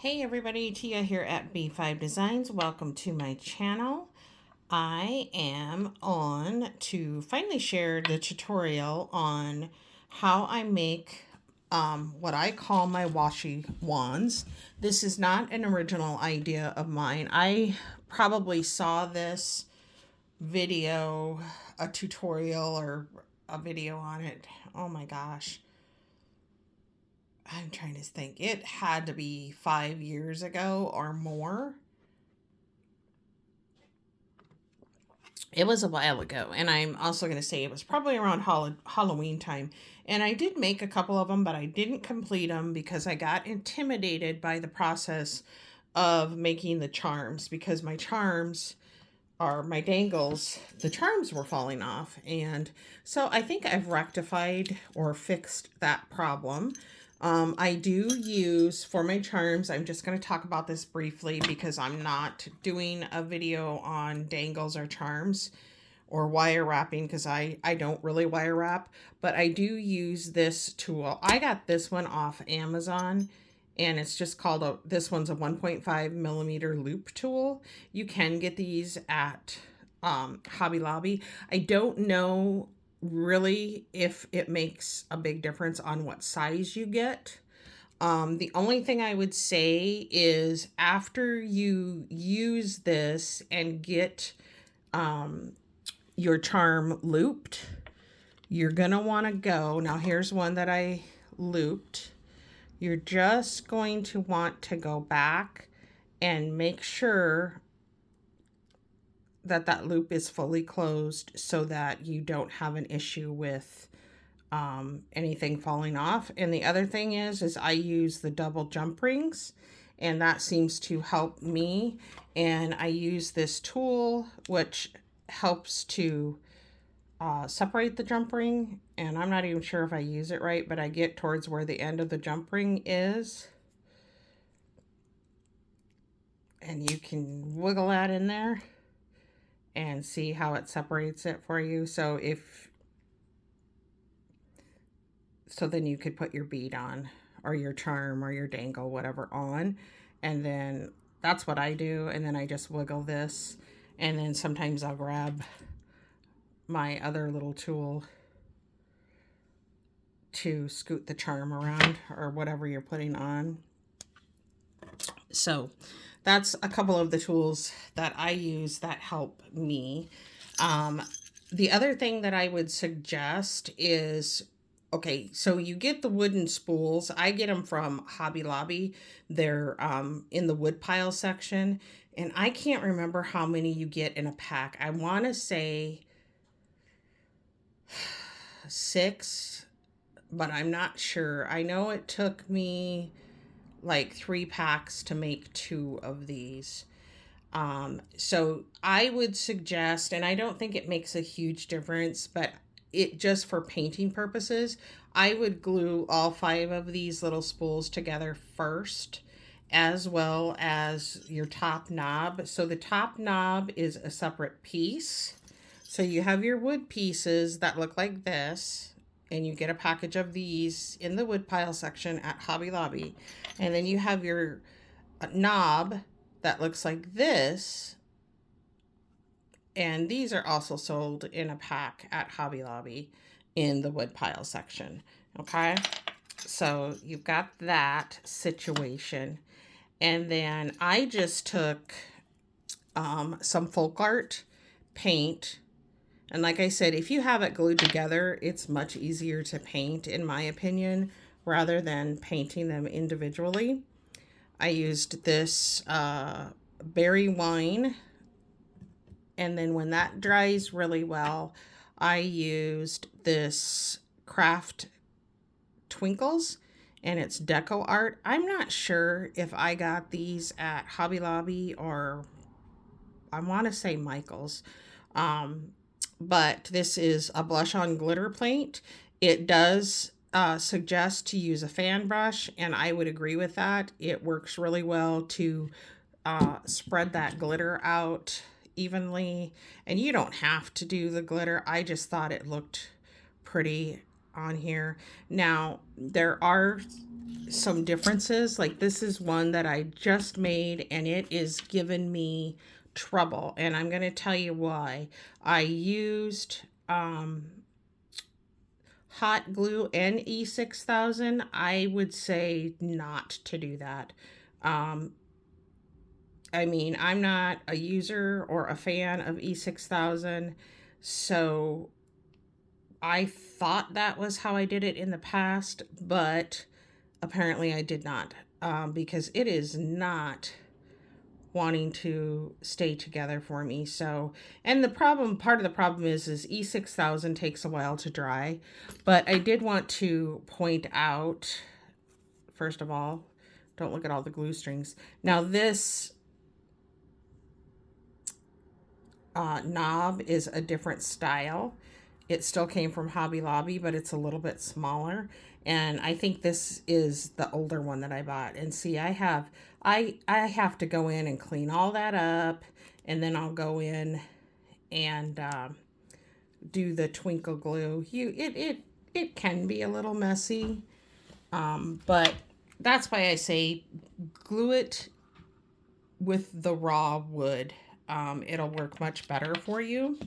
Hey everybody, Tia here at B5 Designs. Welcome to my channel. I am on to finally share the tutorial on how I make what I call my washi wands. This is not an original idea of mine. I probably saw this video, a tutorial or a video on it. Oh my gosh. I'm trying to think. It had to be 5 years ago or more. It was a while ago. And I'm also going to say it was probably around Halloween time. And I did make a couple of them, but I didn't complete them because I got intimidated by the process of making the charms because my charms are my dangles, the charms were falling off. And so I think I've rectified or fixed that problem. I do use for my charms, I'm just going to talk about this briefly because I'm not doing a video on dangles or charms or wire wrapping because I don't really wire wrap, but I do use this tool. I got this one off Amazon and it's just called this one's a 1.5 millimeter loop tool. You can get these at Hobby Lobby. I don't know really if it makes a big difference on what size you get. The only thing I would say is after you use this and get your charm looped, you're going to want to go. Now, here's one that I looped. You're just going to want to go back and make sure that that loop is fully closed so that you don't have an issue with anything falling off. And the other thing is I use the double jump rings and that seems to help me. And I use this tool which helps to separate the jump ring. And I'm not even sure if I use it right, but I get towards where the end of the jump ring is. And you can wiggle that in there and see how it separates it for you. So then you could put your bead on or your charm or your dangle, whatever on. And then that's what I do. And then I just wiggle this. And then sometimes I'll grab my other little tool to scoot the charm around or whatever you're putting on. So that's a couple of the tools that I use that help me. The other thing that I would suggest is, okay, so you get the wooden spools. I get them from Hobby Lobby. They're in the wood pile section. And I can't remember how many you get in a pack. I want to say 6, but I'm not sure. I know it took me like 3 packs to make 2 of these. So I would suggest, and I don't think it makes a huge difference, but it just for painting purposes, I would glue all 5 of these little spools together first, as well as your top knob. So the top knob is a separate piece. So you have your wood pieces that look like this, and you get a package of these in the wood pile section at Hobby Lobby. And then you have your knob that looks like this. And these are also sold in a pack at Hobby Lobby in the wood pile section. Okay, so you've got that situation. And then I just took some folk art paint. And like I said, if you have it glued together, it's much easier to paint, in my opinion, rather than painting them individually. I used this berry wine. And then when that dries really well, I used this craft twinkles and it's deco art. I'm not sure if I got these at Hobby Lobby or I want to say Michael's. But this is a blush on glitter paint. It does suggest to use a fan brush, and I would agree with that. It works really well to spread that glitter out evenly, and you don't have to do the glitter. I just thought it looked pretty on here. Now, there are some differences. Like this is one that I just made and it is giving me trouble. And I'm going to tell you why. I used hot glue and E6000. I would say not to do that. Um, I mean, I'm not a user or a fan of E6000. So I thought that was how I did it in the past, but apparently I did not, because it is not wanting to stay together for me. So, and the problem, part of the problem is E6000 takes a while to dry. But I did want to point out, first of all, don't look at all the glue strings. Now this knob is a different style. It still came from Hobby Lobby, but it's a little bit smaller. And I think this is the older one that I bought. And see, I have to go in and clean all that up, and then I'll go in and do the twinkle glue. It can be a little messy, but that's why I say glue it with the raw wood. It'll work much better for you.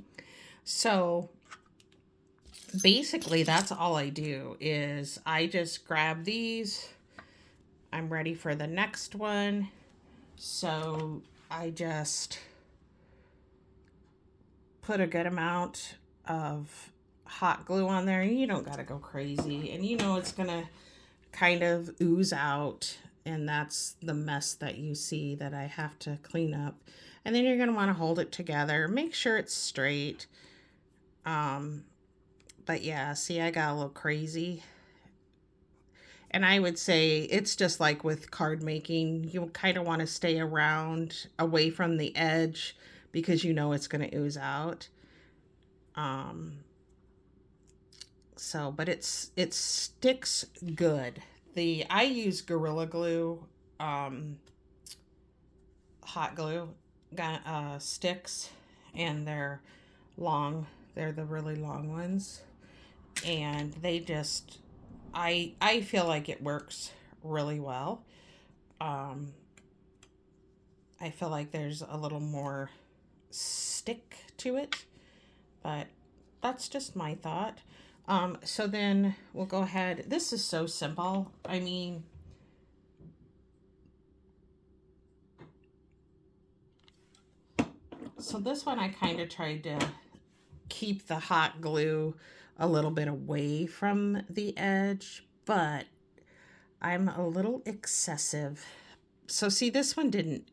So basically that's all I do is I just grab these. I'm ready for the next one. So I just put a good amount of hot glue on there. You don't got to go crazy. And you know it's going to kind of ooze out. And that's the mess that you see that I have to clean up. And then you're going to want to hold it together. Make sure it's straight. But yeah, see, I got a little crazy. And I would say it's just like with card making. You kind of want to stay around away from the edge because you know it's going to ooze out. Um, but it sticks good. I use Gorilla Glue, hot glue, sticks, and they're long. They're the really long ones, and they just I feel like it works really well. Um, I feel like there's a little more stick to it, but that's just my thought. So then we'll go ahead. This is so simple. I mean, so this one I kind of tried to keep the hot glue a little bit away from the edge, but I'm a little excessive. So see, this one didn't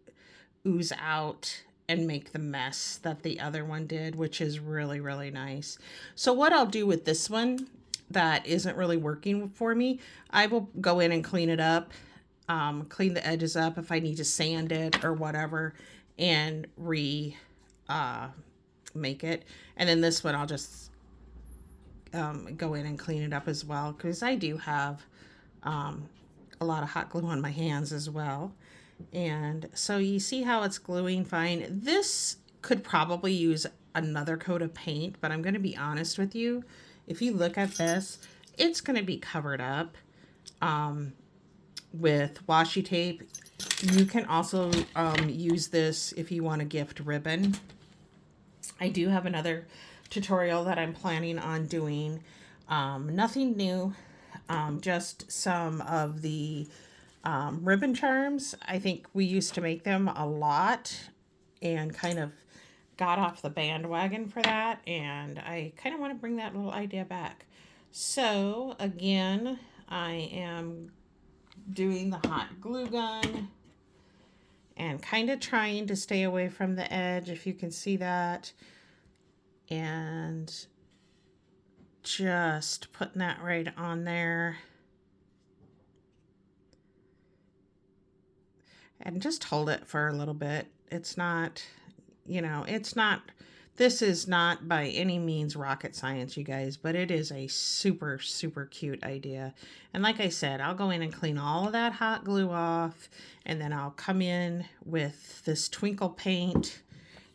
ooze out and make the mess that the other one did, which is really, really nice. So what I'll do with this one that isn't really working for me, I will go in and clean it up, clean the edges up if I need to sand it or whatever, and make it. And then this one I'll just go in and clean it up as well because I do have a lot of hot glue on my hands as well. And so you see how it's gluing fine. This could probably use another coat of paint, but I'm going to be honest with you. If you look at this, it's going to be covered up with washi tape. You can also use this if you want to gift ribbon. I do have another tutorial that I'm planning on doing. Nothing new, just some of the ribbon charms. I think we used to make them a lot and kind of got off the bandwagon for that. And I kind of want to bring that little idea back. So again, I am doing the hot glue gun and kind of trying to stay away from the edge, if you can see that. And just putting that right on there. And just hold it for a little bit. It's not, this is not by any means rocket science, you guys, but it is a super, super cute idea. And like I said, I'll go in and clean all of that hot glue off, and then I'll come in with this twinkle paint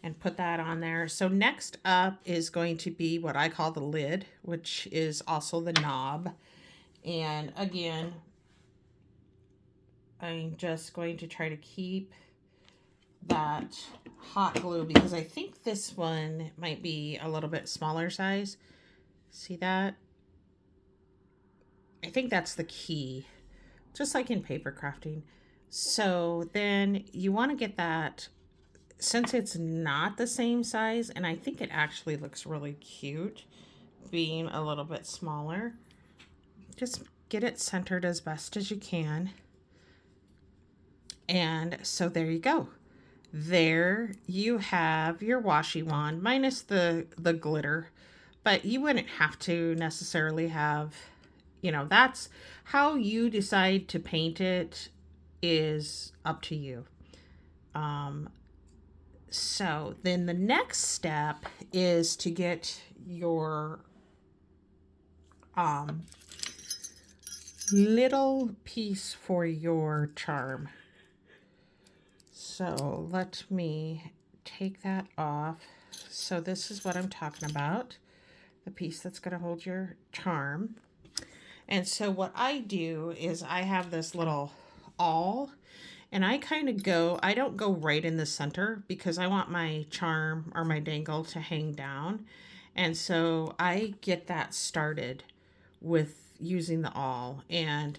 and put that on there. So next up is going to be what I call the lid, which is also the knob. And again, I'm just going to try to keep that hot glue because I think this one might be a little bit smaller size. See that? I think that's the key, just like in paper crafting. So then you want to get that, since it's not the same size, and I think it actually looks really cute being a little bit smaller. Just get it centered as best as you can. And so there you go. There you have your washi wand minus the glitter, but you wouldn't have to necessarily have, that's how you decide to paint it is up to you. So then the next step is to get your little piece for your charm. So let me take that off. So this is what I'm talking about, the piece that's going to hold your charm. And so what I do is I have this little awl, and I kind of I don't go right in the center because I want my charm or my dangle to hang down. And so I get that started with using the awl, and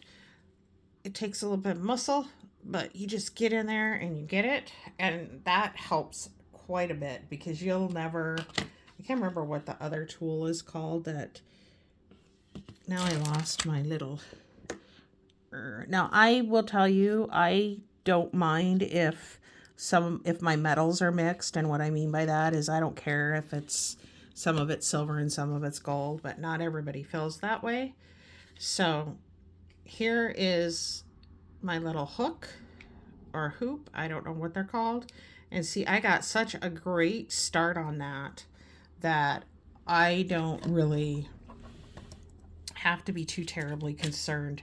it takes a little bit of muscle, but you just get in there and you get it, and that helps quite a bit because you'll never, I can't remember what the other tool is called that, now I lost my little, now I will tell you, I don't mind if my metals are mixed, and what I mean by that is I don't care if it's some of it's silver and some of it's gold, but not everybody feels that way. So here is my little hook or hoop, I don't know what they're called. And see, I got such a great start on that I don't really have to be too terribly concerned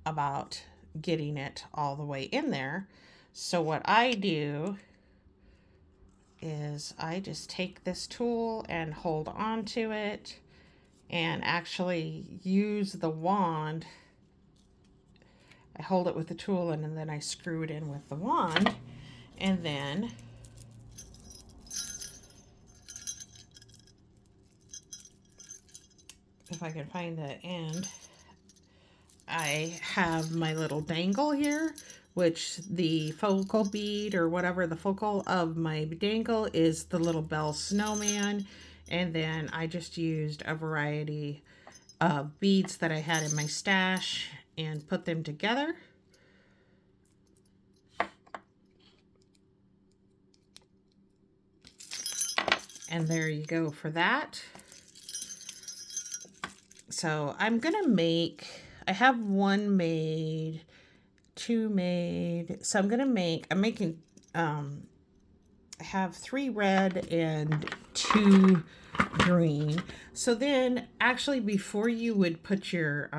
about getting it all the way in there. So what I do is I just take this tool and hold on to it and actually use the wand. I hold it with the tool and then I screw it in with the wand, and then if I can find the end, I have my little dangle here, which the focal bead or whatever the focal of my dangle is the little bell snowman. And then I just used a variety of beads that I had in my stash and put them together. And there you go for that. So I'm gonna make, I have one made, two made. So I'm making, I have 3 red and 2 green. So then actually before you would put your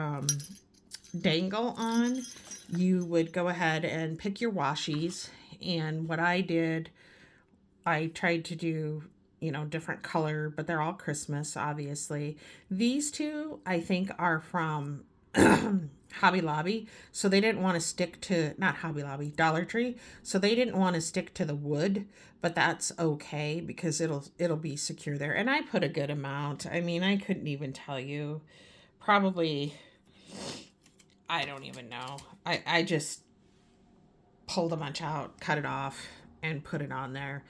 dangle on, you would go ahead and pick your washies. And what I did, I tried to do, different color, but they're all Christmas, obviously. These two, I think, are from Hobby Lobby. So they didn't want to stick to, not Hobby Lobby, Dollar Tree. So they didn't want to stick to the wood, but that's okay because it'll be secure there. And I put a good amount. I mean, I couldn't even tell you. Probably, I don't even know. I just pulled a bunch out, cut it off, and put it on there.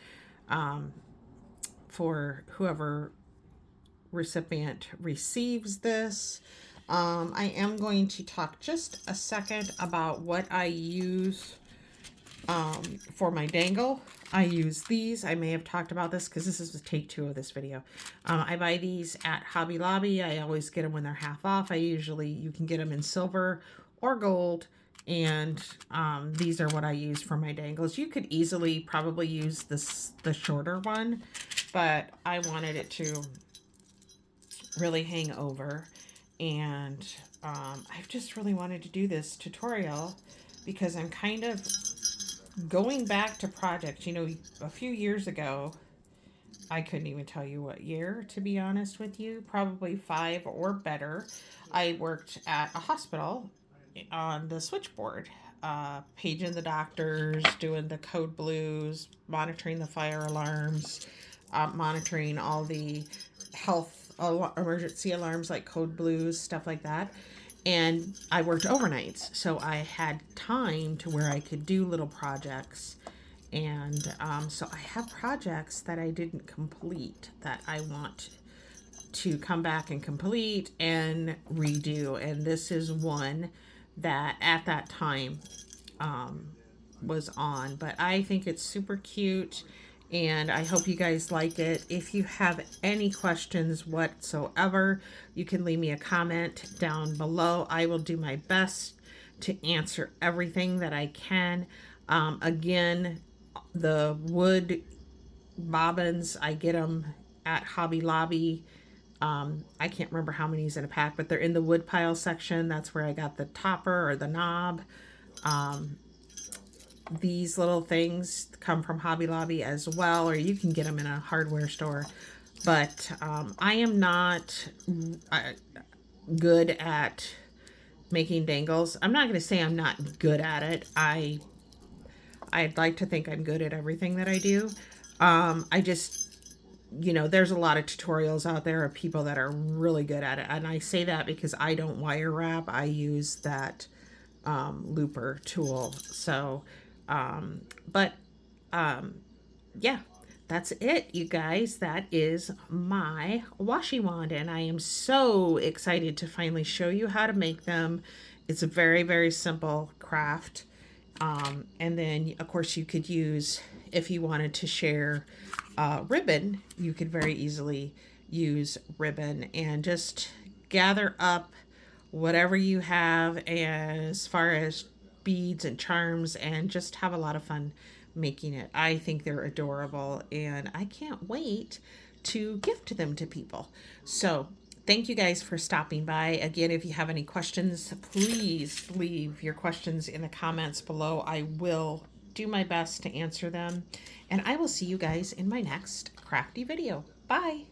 For whoever recipient receives this. I am going to talk just a second about what I use for my dangle. I use these. I may have talked about this because this is the take 2 of this video. I buy these at Hobby Lobby. I always get them when they're half off. You can get them in silver or gold. And these are what I use for my dangles. You could easily probably use the shorter one, but I wanted it to really hang over. And I've just really wanted to do this tutorial because I'm kind of going back to projects. A few years ago, I couldn't even tell you what year, to be honest with you, probably 5 or better, I worked at a hospital on the switchboard. paging the doctors, doing the code blues, monitoring the fire alarms, monitoring all the emergency alarms like code blues, stuff like that. And I worked overnights, so I had time to where I could do little projects. And so I have projects that I didn't complete that I want to come back and complete and redo. And this is one that at that time was on. But I think it's super cute and I hope you guys like it. If you have any questions whatsoever, you can leave me a comment down below. I will do my best to answer everything that I can. Again, the wood bobbins, I get them at Hobby Lobby. I can't remember how many is in a pack, but they're in the wood pile section. That's where I got the topper or the knob. These little things come from Hobby Lobby as well, or you can get them in a hardware store. But I am not good at making dangles. I'm not going to say I'm not good at it. I'd like to think I'm good at everything that I do. I just, there's a lot of tutorials out there of people that are really good at it. And I say that because I don't wire wrap. I use that looper tool. So, yeah, that's it, you guys. That is my washi wand, and I am so excited to finally show you how to make them. It's a very, very simple craft. And then, of course, you could use, if you wanted to share ribbon, you could very easily use ribbon and just gather up whatever you have as far as beads and charms and just have a lot of fun making it. I think they're adorable and I can't wait to gift them to people. So thank you guys for stopping by. Again, if you have any questions, please leave your questions in the comments below. I will do my best to answer them. And I will see you guys in my next crafty video. Bye.